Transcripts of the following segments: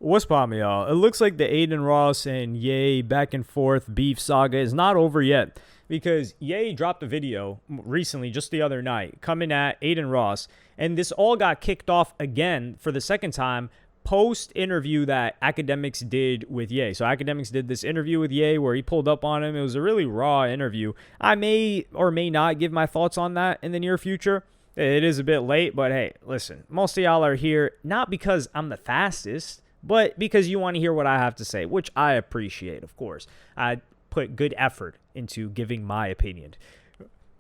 What's poppin', y'all? It looks like the Adin Ross and Ye back and forth beef saga is not over yet, because Ye dropped a video recently, just the other night, coming at Adin Ross, and this all got kicked off again for the second time post-interview that Academics did with Ye. So Academics did this interview with Ye where he pulled up on him. It was a really raw interview. I may or may not give my thoughts on that in the near future. It is a bit late, but hey, listen, most of y'all are here not because I'm the fastest, but because you want to hear what I have to say, which I appreciate, of course. I put good effort into giving my opinion.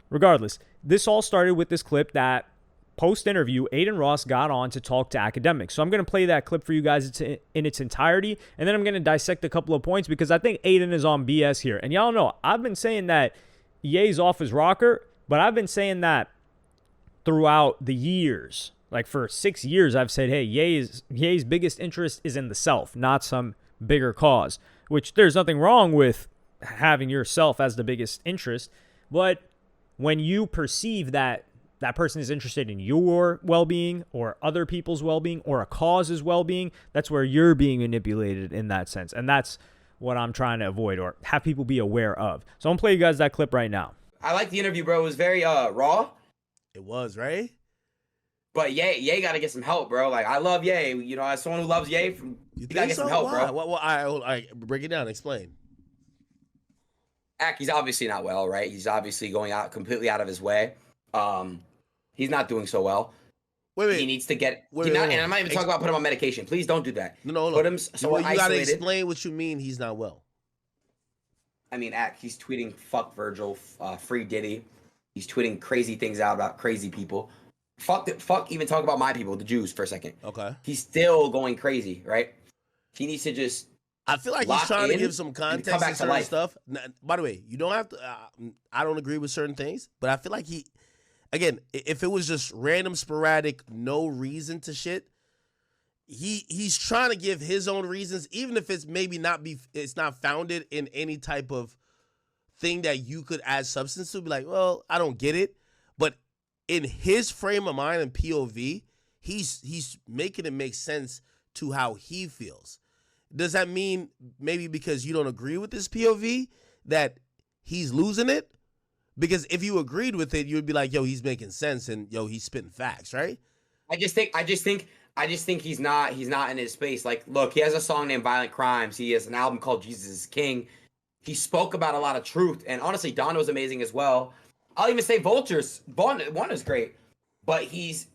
Regardless, this all started with this clip that post-interview, Adin Ross got on to talk to Academics. So I'm going to play that clip for you guys in its entirety, and then I'm going to dissect a couple of points because I think Adin is on BS here. And y'all know, I've been saying that Ye's off his rocker, but I've been saying that throughout the years. Like for 6 years, I've said, hey, Ye's biggest interest is in the self, not some bigger cause, which there's nothing wrong with having yourself as the biggest interest. But when you perceive that that person is interested in your well-being or other people's well-being or a cause's well-being, that's where you're being manipulated in that sense. And that's what I'm trying to avoid or have people be aware of. So I'm going to play you guys that clip right now. I like the interview, bro. It was very raw. It was, right? But Ye got to get some help, bro. Like, I love Ye. You know, as someone who loves Ye, you got to get some help, bro. Well, I break it down. Explain. He's obviously not well, right? He's obviously going out completely out of his way. He's not doing so well. Wait. He needs to get. And I'm not even talking about putting him on medication. Please don't do that. No. Put him so you isolated. gotta explain what you mean. He's not well. I mean, he's tweeting "fuck Virgil," "free Diddy." He's tweeting crazy things out about crazy people. Fuck. Even talk about my people, the Jews, for a second. Okay. He's still going crazy, right? He needs to just. I feel like he's trying to give some context to certain stuff. Now, by the way, you don't have to. I don't agree with certain things, but I feel like he. Again, if it was just random, sporadic, no reason to shit, he's trying to give his own reasons, even if it's it's not founded in any type of thing that you could add substance to. Be like, well, I don't get it, but in his frame of mind and POV, he's making it make sense to how he feels. Does that mean maybe because you don't agree with this POV that he's losing it? Because if you agreed with it, you would be like, yo, he's making sense and yo, he's spitting facts, right? I just think he's not in his space. Like, look, he has a song named Violent Crimes. He has an album called Jesus is King. He spoke about a lot of truth. And honestly, Don was amazing as well. I'll even say Vultures. One is great. But he's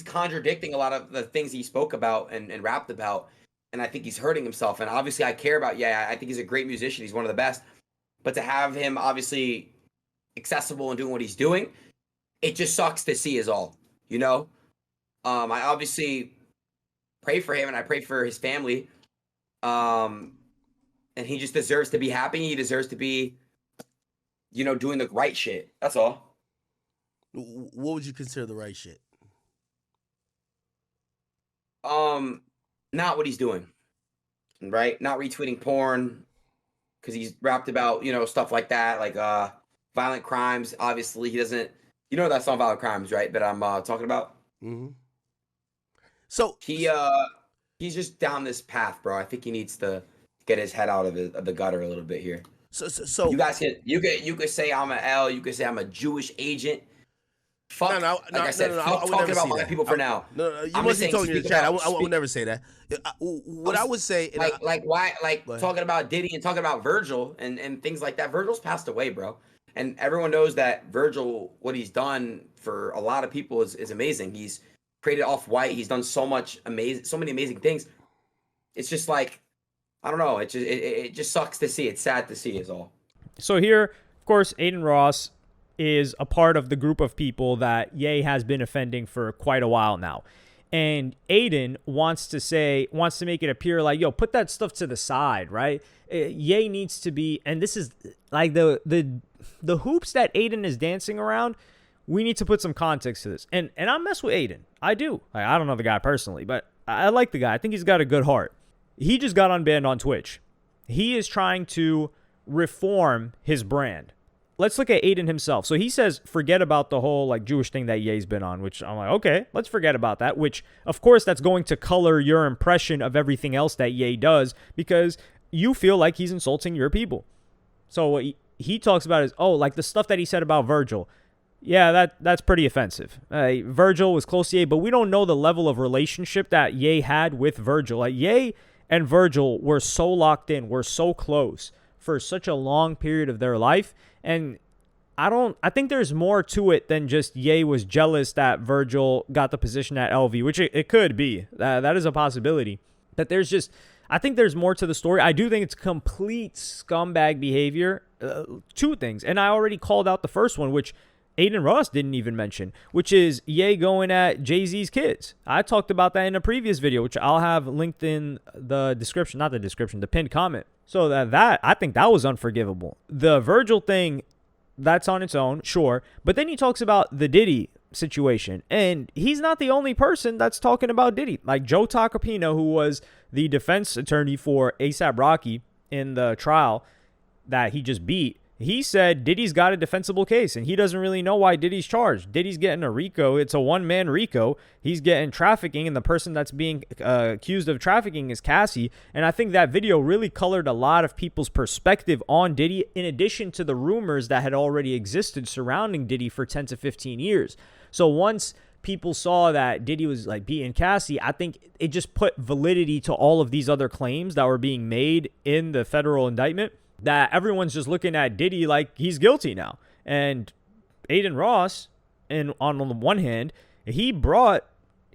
contradicting a lot of the things he spoke about and rapped about. And I think he's hurting himself. And obviously I care about, I think he's a great musician. He's one of the best. But to have him obviously accessible and doing what he's doing, it just sucks to see is all, you know? I obviously pray for him and I pray for his family. And he just deserves to be happy. He deserves to be, doing the right shit. That's all. What would you consider the right shit? Not what he's doing, right? Not retweeting porn because he's rapped about, stuff like that, like violent crimes. Obviously, he doesn't. You know that song "Violent Crimes," right? That I'm talking about. Mm-hmm. So he's just down this path, bro. I think he needs to get his head out of the gutter a little bit here. So you guys you could say I'm an L. You could say I'm a Jewish agent. Fuck. Fuck talking about my people for now. No, you must be talking in the chat. I would never say that. What I would say, talking about Diddy and talking about Virgil and things like that. Virgil's passed away, bro. And everyone knows that Virgil, what he's done for a lot of people is amazing. He's created Off-White. He's done so many amazing things. It's just like, I don't know. It just sucks to see. It's sad to see is all. So here, of course, Adin Ross is a part of the group of people that Ye has been offending for quite a while now. And Adin wants to make it appear like, yo, put that stuff to the side, right? Ye needs to be, and this is like the hoops that Adin is dancing around. We need to put some context to this. And I mess with Adin. I do. I don't know the guy personally, but I like the guy. I think he's got a good heart. He just got unbanned on Twitch. He is trying to reform his brand. let's look at Adin himself. So he says, forget about the whole like Jewish thing that Ye's been on, which I'm like, okay, let's forget about that, which of course that's going to color your impression of everything else that Ye does because you feel like he's insulting your people. So what he talks about is, oh, like the stuff that he said about Virgil. Yeah, that's pretty offensive. Virgil was close to Ye, but we don't know the level of relationship that Ye had with Virgil. Like Ye and Virgil were so locked in, were so close for such a long period of their life. And I think there's more to it than just Ye was jealous that Virgil got the position at LV, which it could be. That is a possibility. That I think there's more to the story. I do think it's complete scumbag behavior. Two things. And I already called out the first one, which Adin Ross didn't even mention, which is Ye going at Jay-Z's kids. I talked about that in a previous video, which I'll have linked in the description, not the description, the pinned comment. So that I think that was unforgivable. The Virgil thing, that's on its own, sure. But then he talks about the Diddy situation. And he's not the only person that's talking about Diddy. Like Joe Tacopina, who was the defense attorney for A$AP Rocky in the trial that he just beat, he said Diddy's got a defensible case, and he doesn't really know why Diddy's charged. Diddy's getting a RICO. It's a one-man RICO. He's getting trafficking, and the person that's being accused of trafficking is Cassie. And I think that video really colored a lot of people's perspective on Diddy, in addition to the rumors that had already existed surrounding Diddy for 10 to 15 years. So once people saw that Diddy was like beating Cassie, I think it just put validity to all of these other claims that were being made in the federal indictment, that everyone's just looking at Diddy like he's guilty now. And Adin Ross, and on the one hand, he brought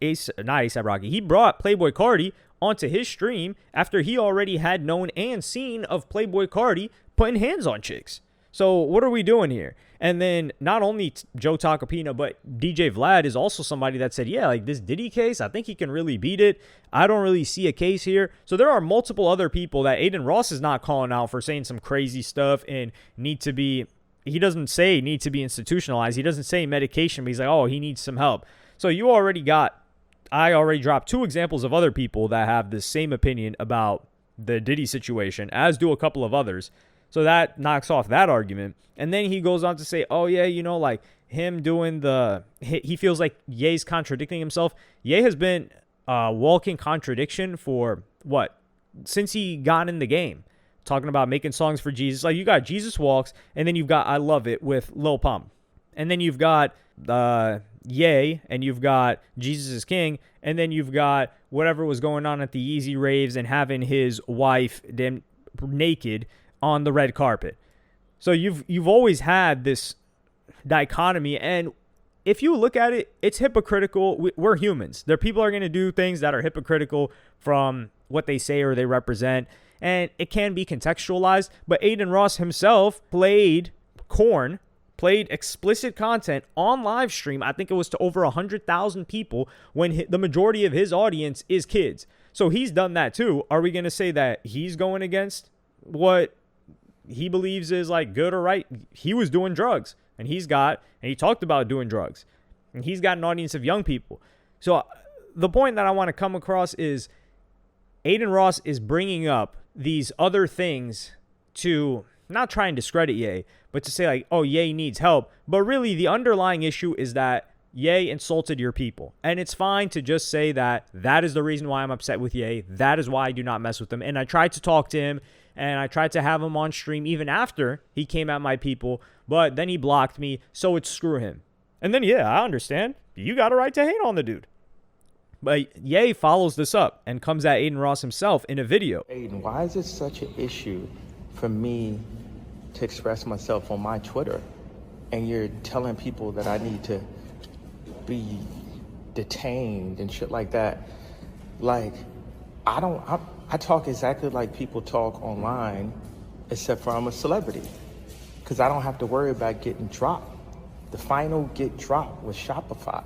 not A$AP Rocky, he brought Playboi Carti onto his stream after he already had known and seen of Playboi Carti putting hands on chicks. So what are we doing here? And then not only Joe Tacopina, but DJ Vlad is also somebody that said, yeah, like this Diddy case, I think he can really beat it. I don't really see a case here. So there are multiple other people that Adin Ross is not calling out for saying some crazy stuff and he doesn't say need to be institutionalized. He doesn't say medication, but he's like, oh, he needs some help. So I already dropped two examples of other people that have the same opinion about the Diddy situation, as do a couple of others. So that knocks off that argument. And then he goes on to say, oh, yeah, like him doing he feels like Ye's contradicting himself. Ye has been walking contradiction for since he got in the game, talking about making songs for Jesus. Like you got Jesus Walks, and then you've got I Love It with Lil Pump. And then you've got Ye, and you've got Jesus is King, and then you've got whatever was going on at the Yeezy raves and having his wife naked on the red carpet. So you've always had this dichotomy, and if you look at it, it's hypocritical. We're humans. People are going to do things that are hypocritical from what they say or they represent, and it can be contextualized. But Adin Ross himself played explicit content on live stream. I think it was to over 100,000 people when the majority of his audience is kids. So he's done that too. Are we going to say that he's going against what he believes is like good or right? He was doing drugs, and he talked about doing drugs, and he's got an audience of young people. So the point that I want to come across is Adin Ross is bringing up these other things to not try and discredit Ye, but to say like, oh, Ye needs help. But really the underlying issue is that Ye insulted your people. And it's fine to just say that is the reason why I'm upset with Ye. That is why I do not mess with him. And I tried to talk to him, and I tried to have him on stream even after he came at my people, but then he blocked me, so it's screw him. And then, yeah, I understand. You got a right to hate on the dude. But Ye follows this up and comes at Adin Ross himself in a video. Adin, why is it such an issue for me to express myself on my Twitter, and you're telling people that I need to be detained and shit like that? Like, I talk exactly like people talk online, except for I'm a celebrity, because I don't have to worry about getting dropped. The final get dropped was Shopify.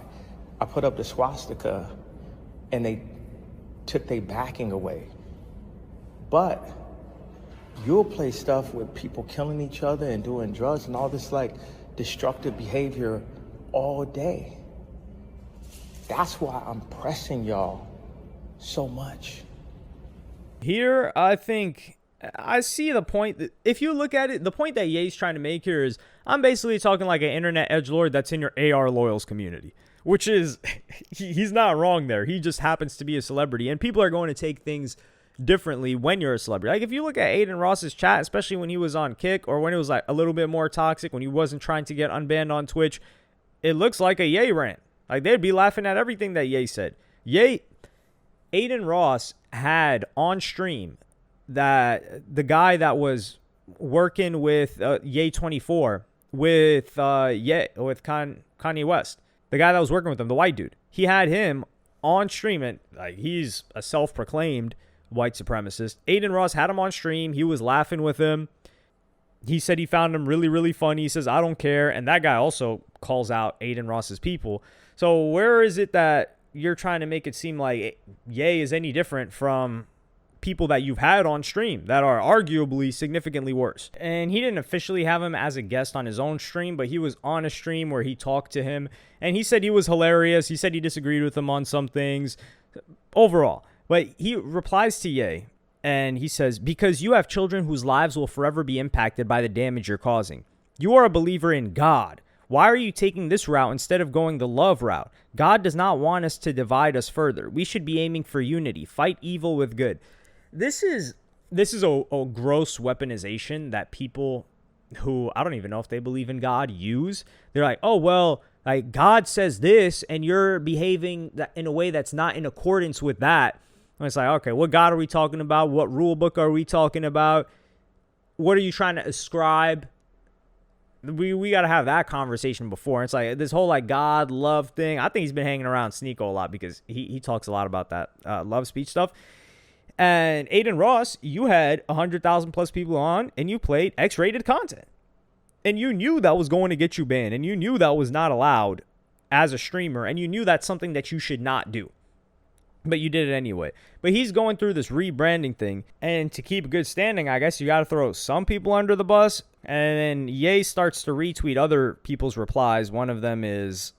I put up the swastika and they took their backing away. But you'll play stuff with people killing each other and doing drugs and all this like destructive behavior all day. That's why I'm pressing y'all so much. Here, I think I see the point that if you look at it, the point that Ye's trying to make here is I'm basically talking like an internet edgelord that's in your AR loyals community, which is, he's not wrong there. He just happens to be a celebrity, and people are going to take things differently when you're a celebrity. Like if you look at Adin Ross's chat, especially when he was on Kick or when it was like a little bit more toxic, when he wasn't trying to get unbanned on Twitch, it looks like a Ye rant. Like they'd be laughing at everything that Ye said. Adin Ross had on stream that the guy that was working with Ye 24 with Kanye West, the guy that was working with him, the white dude, he had him on stream, and like he's a self-proclaimed white supremacist. Adin Ross had him on stream. He was laughing with him. He said he found him really, really funny. He says, I don't care. And that guy also calls out Adin Ross's people. So where is it that you're trying to make it seem like Ye is any different from people that you've had on stream that are arguably significantly worse? And he didn't officially have him as a guest on his own stream, but he was on a stream where he talked to him, and he said he was hilarious. He said he disagreed with him on some things overall. But he replies to Ye, and he says, because you have children whose lives will forever be impacted by the damage you're causing. You are a believer in God. Why are you taking this route instead of going the love route? God does not want us to divide us further. We should be aiming for unity. Fight evil with good. This is a gross weaponization that people who, I don't even know if they believe in God, use. They're like, oh, well, like God says this, and you're behaving in a way that's not in accordance with that. And it's like, okay, what God are we talking about? What rule book are we talking about? What are you trying to ascribe? We got to have that conversation before. It's like this whole like God love thing. I think he's been hanging around Sneeko a lot because he talks a lot about that love speech stuff. And Adin Ross, you had 100,000 plus people on, and you played X-rated content. And you knew that was going to get you banned, and you knew that was not allowed as a streamer, and you knew that's something that you should not do. But you did it anyway. But he's going through this rebranding thing, and to keep a good standing, I guess you got to throw some people under the bus. And then Ye starts to retweet other people's replies. One of them is,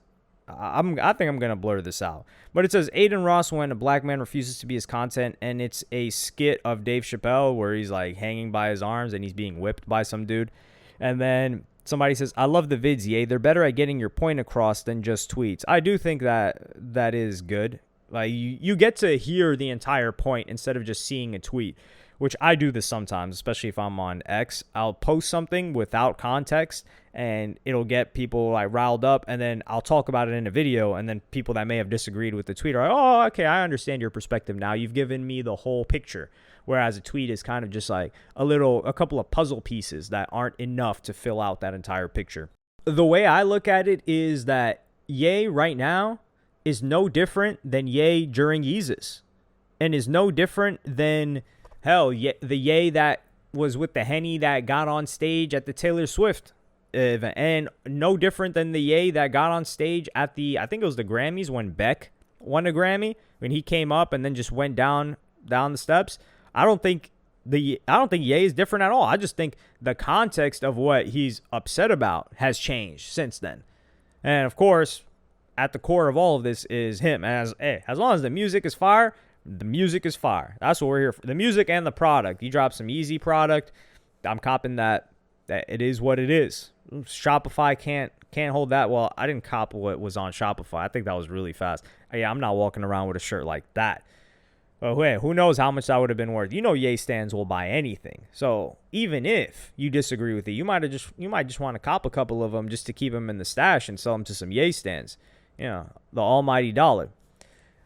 I think I'm going to blur this out. But it says, Adin Ross when a black man refuses to be his content, and it's a skit of Dave Chappelle where he's like hanging by his arms and he's being whipped by some dude. And then somebody says, I love the vids, Ye. They're better at getting your point across than just tweets. I do think that is good. Like you get to hear the entire point instead of just seeing a tweet, which I do this sometimes, especially if I'm on X. I'll post something without context and it'll get people like riled up, and then I'll talk about it in a video, and then people that may have disagreed with the tweet are like, oh, okay, I understand your perspective now. You've given me the whole picture. Whereas a tweet is kind of just like a couple of puzzle pieces that aren't enough to fill out that entire picture. The way I look at it is that Ye right now is no different than Ye during Yeezus, and is no different than the Ye that was with the Henny that got on stage at the Taylor Swift event, and no different than the Ye that got on stage at I think it was the Grammys when Beck won a Grammy, when he came up and then just went down the steps. I don't think Ye is different at all. I just think the context of what he's upset about has changed since then. And of course, at the core of all of this is him. As long as the music is fire, the music is fire. That's what we're here for. The music and the product. You drop some easy product. I'm copping that it is what it is. Shopify can't hold that. Well, I didn't cop what was on Shopify. I think that was really fast. Yeah, I'm not walking around with a shirt like that. But hey, who knows how much that would have been worth? You know, Ye stands will buy anything. So even if you disagree with it, you might just want to cop a couple of them just to keep them in the stash and sell them to some Ye stands. Yeah, the almighty dollar.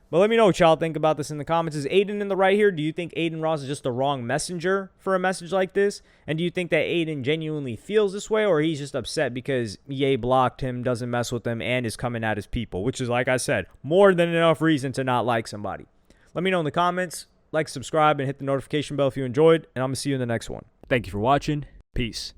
But let me know what y'all think about this in the comments. Is Adin in the right here? Do you think Adin Ross is just the wrong messenger for a message like this? And do you think that Adin genuinely feels this way, or he's just upset because Ye blocked him, doesn't mess with him, and is coming at his people? Which is, like I said, more than enough reason to not like somebody. Let me know in the comments. Like, subscribe, and hit the notification bell if you enjoyed. And I'm going to see you in the next one. Thank you for watching. Peace.